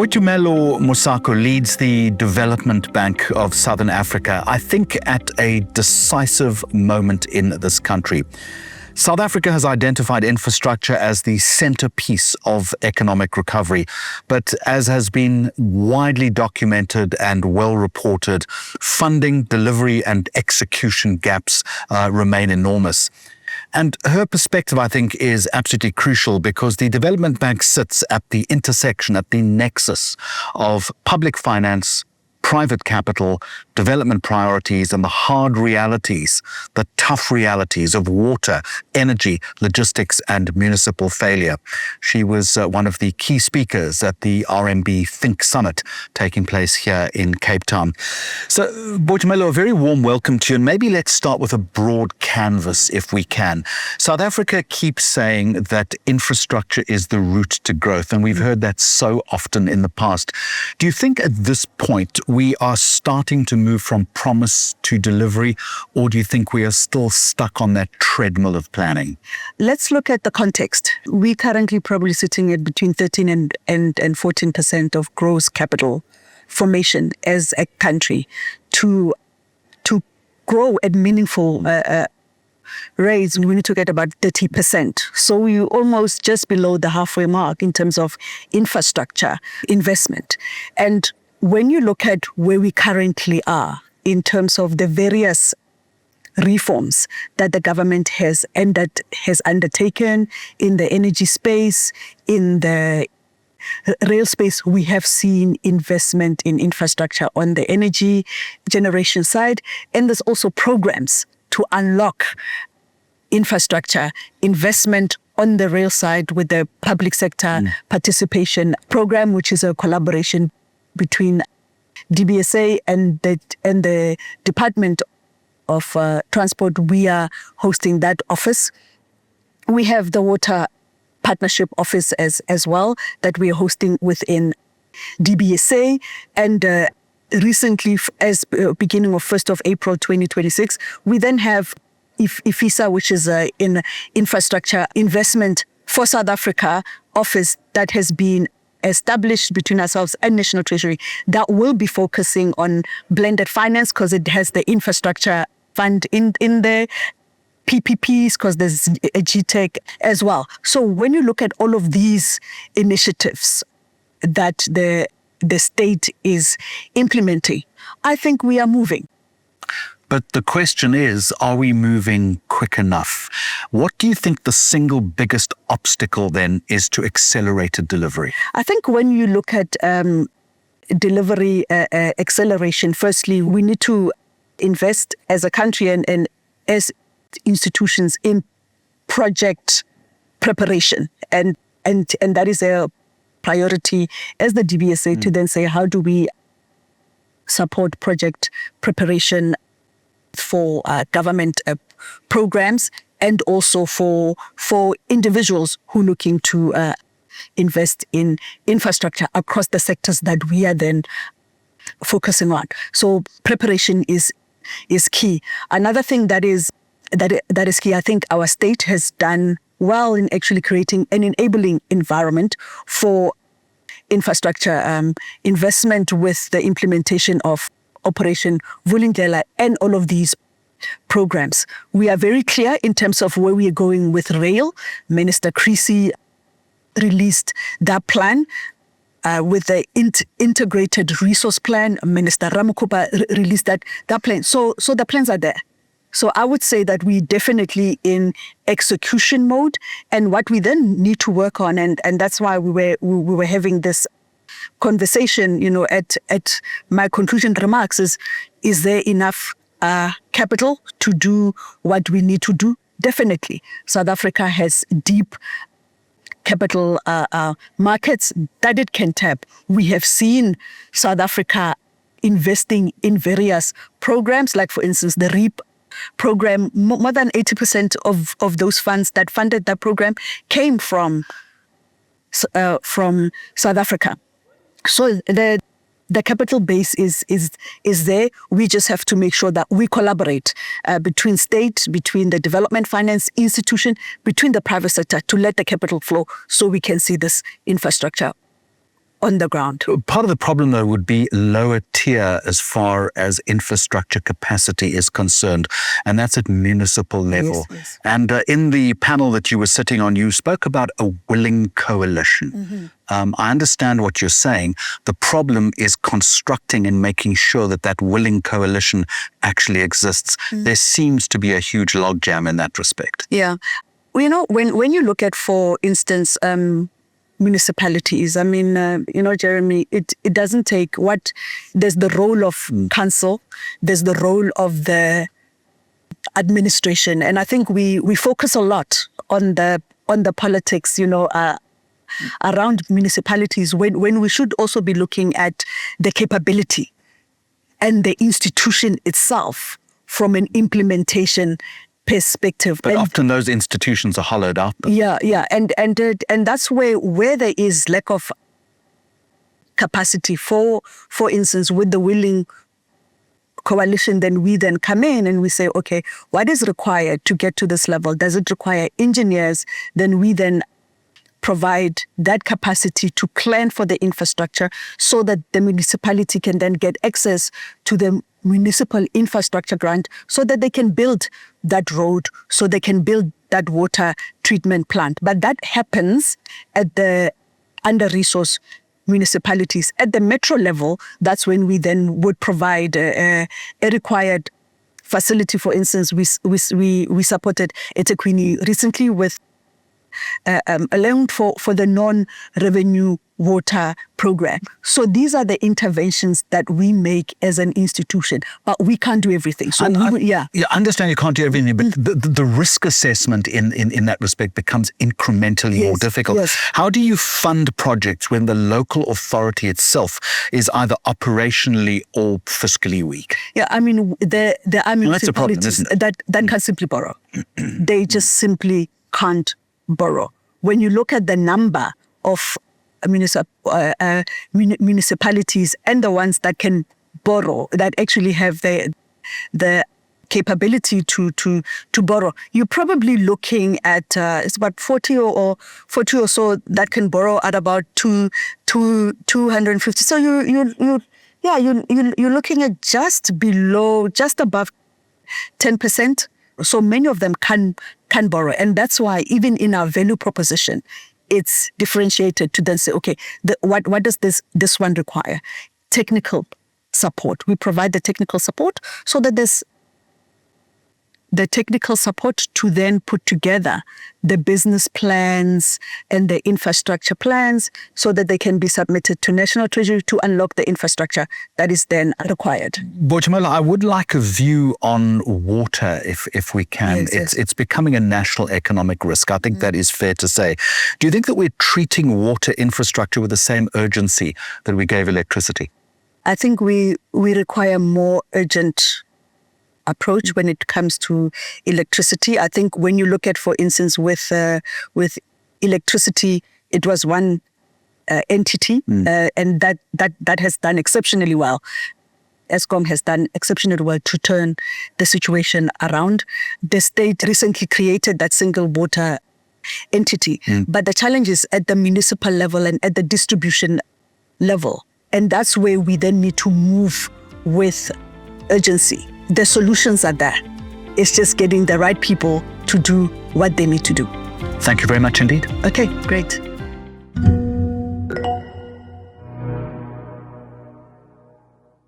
Boitumelo Mosako leads the Development Bank of Southern Africa, I think at a decisive moment in this country. South Africa has identified infrastructure as the centerpiece of economic recovery, but as has been widely documented and well reported, funding, delivery and execution gaps remain enormous. And her perspective, I think, is absolutely crucial because the Development Bank sits at the intersection, at the nexus of public finance, private capital, development priorities, and the hard realities, the tough realities of water, energy, logistics, and municipal failure. She was one of the key speakers at the RMB Think Summit taking place here in Cape Town. So, Boitumelo, a very warm welcome to you, and maybe let's start with a broad canvas if we can. South Africa keeps saying that infrastructure is the route to growth, and we've heard that so often in the past. Do you think at this point we are starting to move from promise to delivery, or do you think we are still stuck on that treadmill of planning? Let's look at the context. We're currently probably sitting at between 13 and 14% of gross capital formation as a country. To grow at meaningful rates, we need to get about 30%. So we're almost just below the halfway mark in terms of infrastructure investment. And when you look at where we currently are in terms of the various reforms that the government has undertaken in the energy space, in the rail space, we have seen investment in infrastructure on the energy generation side. And there's also programs to unlock infrastructure investment on the rail side with the public sector participation program, which is a collaboration between DBSA and the Department of Transport. We are hosting that office. We have the Water Partnership Office as well that we are hosting within DBSA. And recently, as beginning of 1st of April 2026, we then have IFISA, which is in infrastructure investment for South Africa office that has been established between ourselves and National Treasury that will be focusing on blended finance because it has the infrastructure fund in there, PPPs because there's a GTEC as well. So when you look at all of these initiatives that the state is implementing, I think we are moving. But the question is, are we moving quick enough? What do you think the single biggest obstacle then is to accelerated delivery? I think when you look at delivery acceleration, firstly, we need to invest as a country and as institutions in project preparation. And that is a priority as the DBSA to then say, how do we support project preparation for government programs and also for individuals who are looking to invest in infrastructure across the sectors that we are then focusing on. So preparation is key. Another thing that is key, I think our state has done well in actually creating an enabling environment for infrastructure investment with the implementation of Operation Vulindlela and all of these programs. We are very clear in terms of where we are going with rail. Minister Creasy released that plan with the integrated resource plan. Minister Ramukuba released that plan. So the plans are there. So I would say that we definitely in execution mode, and what we then need to work on, and that's why we were having this conversation, at my conclusion remarks is there enough capital to do what we need to do? Definitely. South Africa has deep capital markets that it can tap. We have seen South Africa investing in various programs, like for instance, the REAP program. More than 80% of those funds that funded that program came from South Africa. So the capital base is there. We just have to make sure that we collaborate between state, between the development finance institution, between the private sector to let the capital flow so we can see this infrastructure on the ground. Part of the problem, though, would be lower tier as far as infrastructure capacity is concerned, and that's at municipal level. Yes. And in the panel that you were sitting on, you spoke about a willing coalition. I understand what you're saying. The problem is constructing and making sure that that willing coalition actually exists. There seems to be a huge logjam in that respect. Yeah. You know, when you look at, for instance, municipalities, I mean, Jeremy, it doesn't take there's the role of council, there's the role of the administration. And I think we focus a lot on the politics, around municipalities when we should also be looking at the capability and the institution itself from an implementation perspective. But often those institutions are hollowed out. Yeah. And that's where there is lack of capacity. For instance, with the willing coalition, then we come in and we say, okay, what is required to get to this level? Does it require engineers? Then we provide that capacity to plan for the infrastructure so that the municipality can then get access to the municipal infrastructure grant so that they can build that road, so they can build that water treatment plant. But that happens at the under-resourced municipalities. At the metro level, that's when we then would provide a required facility. For instance, we supported eThekwini recently with a loan for the non-revenue water program. So these are the interventions that we make as an institution, but we can't do everything. So I understand you can't do everything, but the risk assessment in that respect becomes incrementally more difficult. Yes. How do you fund projects when the local authority itself is either operationally or fiscally weak? Yeah, I mean, there are municipalities that can simply borrow. They just simply can't borrow. When you look at the number of municipalities and the ones that can borrow, that actually have the capability to borrow, you're probably looking at it's about 40 or so that can borrow at about 250. So you're looking at just above 10%. So many of them can borrow. And that's why even in our value proposition, it's differentiated to then say, okay, what does this one require? Technical support. We provide the technical support so that there's the technical support to then put together the business plans and the infrastructure plans so that they can be submitted to National Treasury to unlock the infrastructure that is then required. Boitumelo, I would like a view on water if we can. Yes. It's becoming a national economic risk. I think that is fair to say. Do you think that we're treating water infrastructure with the same urgency that we gave electricity? I think we require more urgent approach when it comes to electricity. I think when you look at, for instance, with electricity, it was one entity, and that has done exceptionally well. Eskom has done exceptionally well to turn the situation around. The state recently created that single water entity, but the challenge is at the municipal level and at the distribution level, and that's where we then need to move with urgency. The solutions are there. It's just getting the right people to do what they need to do. Thank you very much indeed. Okay, great.